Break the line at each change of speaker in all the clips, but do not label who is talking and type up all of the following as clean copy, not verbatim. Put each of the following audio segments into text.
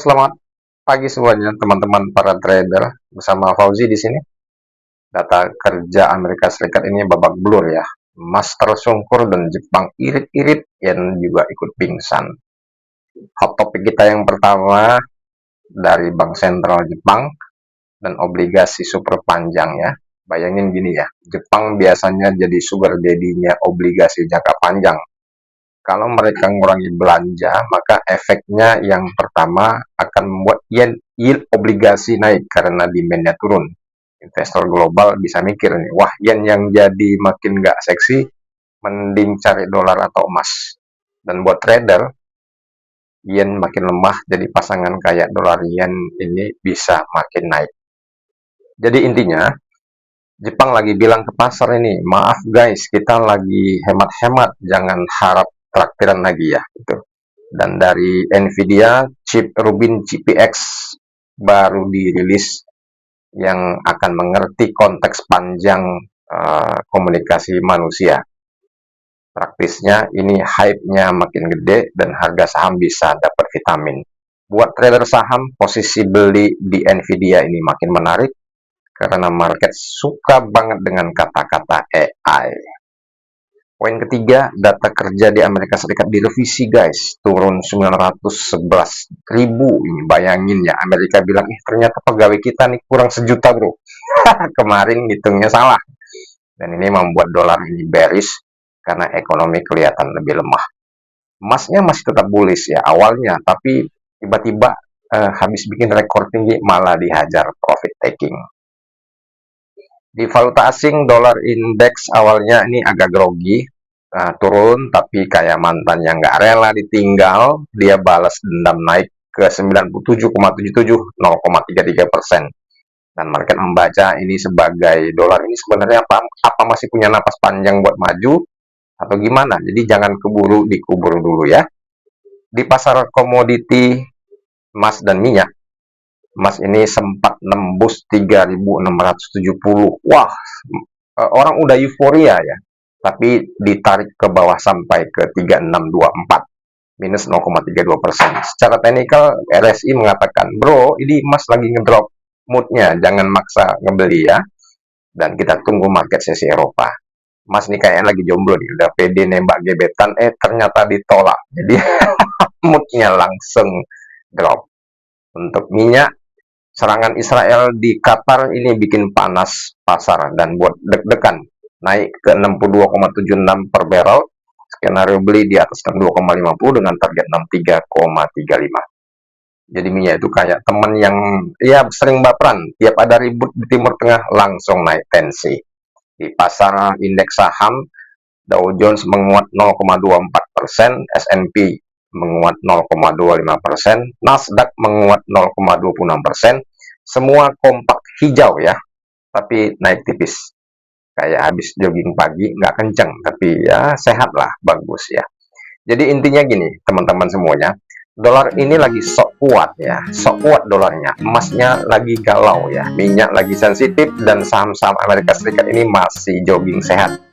Selamat pagi semuanya teman-teman para trader, bersama Fauzi di sini. Data kerja Amerika Serikat ini babak belur ya. Emas tersungkur dan Jepang irit-irit yang juga ikut pingsan. Hot topik kita yang pertama dari Bank Sentral Jepang dan obligasi super panjang ya. Bayangin gini ya, Jepang biasanya jadi sugar daddy-nya obligasi jangka panjang. Kalau mereka mengurangi belanja, maka efeknya yang pertama akan membuat yield obligasi naik karena demand-nya turun. Investor global bisa mikir nih, wah yen yang jadi makin nggak seksi, mending cari dolar atau emas. Dan buat trader, yen makin lemah, jadi pasangan kayak dolar yen ini bisa makin naik. Jadi intinya, Jepang lagi bilang ke pasar ini, maaf guys, kita lagi hemat-hemat, jangan harap traktiran lagi ya gitu. Dan dari Nvidia chip Rubin GPX baru dirilis yang akan mengerti konteks panjang komunikasi manusia. Praktisnya ini hype-nya makin gede dan harga saham bisa dapat vitamin. Buat trader saham, posisi beli di Nvidia ini makin menarik karena market suka banget dengan kata-kata AI. Poin ketiga, data kerja di Amerika Serikat direvisi guys, turun 911.000. Ini bayangin ya, Amerika bilang, ternyata pegawai kita nih kurang 1 juta bro. Kemarin hitungnya salah. Dan ini membuat dolar ini bearish karena ekonomi kelihatan lebih lemah. Emasnya masih tetap bullish ya awalnya, tapi tiba-tiba habis bikin rekor tinggi malah dihajar profit taking. Di valuta asing, dolar indeks awalnya ini agak grogi, turun, tapi kayak mantan yang nggak rela ditinggal, dia balas dendam naik ke 97,77, 0,33%. Dan market membaca ini sebagai dolar ini sebenarnya apa masih punya napas panjang buat maju, atau gimana? Jadi jangan keburu dikubur dulu ya. Di pasar komoditi, emas dan minyak, emas ini sempat nembus 3.670. Wah, orang udah euforia ya. Tapi ditarik ke bawah sampai ke 3624, minus 0,32%. Secara teknikal, RSI mengatakan, bro, ini emas lagi ngedrop moodnya, jangan maksa ngebeli ya. Dan kita tunggu market sesi Eropa. Emas ini kayaknya lagi jomblo nih, udah pede nembak gebetan, ternyata ditolak. Jadi moodnya langsung drop. Untuk minyak, serangan Israel di Qatar ini bikin panas pasar dan buat deg-degan, naik ke 62,76 per barrel, skenario beli di atas 62,50 dengan target 63,35. Jadi minyak itu kayak teman yang ya sering baperan, tiap ada ribut di Timur Tengah langsung naik tensi. Di pasar indeks saham, Dow Jones menguat 0,24%, S&P menguat 0,25%, Nasdaq menguat 0,26%, semua kompak hijau ya, tapi naik tipis. Kayak habis jogging pagi, nggak kenceng, tapi ya sehat lah, bagus ya. Jadi intinya gini, teman-teman semuanya, dolar ini lagi sok kuat ya, sok kuat dolarnya, emasnya lagi galau ya, minyak lagi sensitif, dan saham-saham Amerika Serikat ini masih jogging sehat.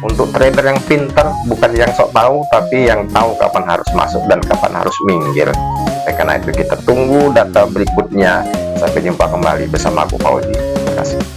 Untuk trader yang pintar, bukan yang sok tahu, tapi yang tahu kapan harus masuk dan kapan harus minggir. Karena itu kita tunggu data berikutnya. Sampai jumpa kembali bersama aku Fauzi. Terima kasih.